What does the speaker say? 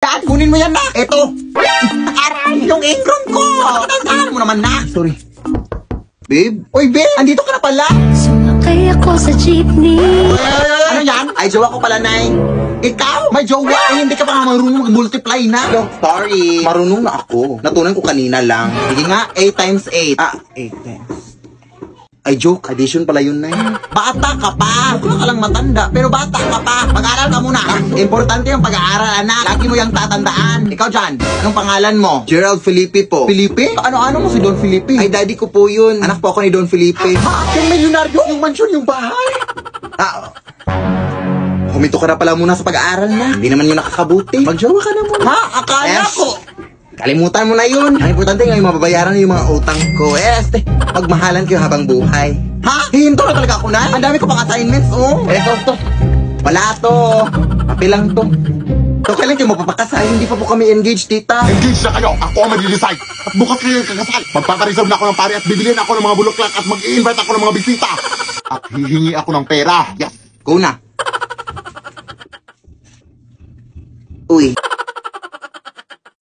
Dad, kunin mo yan na. Ito. Aray, yung apron ko. Tandaan mo naman na. Sorry. Babe? Oy, babe! Andito ka na pala! Sumakay ako sa jeepney. Ano yan? Ay, jowa ko pala, Nay. Ikaw? May jowa? Eh, hindi ka pa nga marunong mag-multiply na. Yo, sorry. Marunong na ako. Natunan ko kanina lang. Sige nga, 8 times 8. 8 times. Ay, joke. Addition pala yun, Nay. Bata ka pa. Mukha ka lang matanda, pero bata ka pa. Mag-aaral ka muna. Importante yung pag-aaral, anak. Lagi mo yung tatandaan. Ikaw dyan, anong pangalan mo? Gerald Felipe po. Felipe? Ano-ano mo si Don Felipe? Ay, daddy ko po yun. Anak po ako ni Don Felipe. Ha? Yung milyonaryo? Yung mansyon, yung bahay? Huminto ka na pala muna sa pag-aaral na. Hindi naman yun nakakabuti. Magjowa ka na muna. Ha? Akala ko. Kalimutan mo na yun. Ang importante ngayon mababayaran yung mga utang ko. Pagmahalan kayo habang buhay. Ha? Hinto na talaga ako na? Ang dami ko pang assignments, oh. To. Wala to. Papi lang to. So, kailan kayo mapapakasal? Hindi pa po kami engaged, tita. Engage na kayo. Ako ang mag-decide. At bukas kayo kakasal. Magpapareserve na ako ng pare at bibiliin ako ng mga bulaklak at mag-i-invite ako ng mga bisita. At hihingi ako ng pera. Yes. Go na. Uy.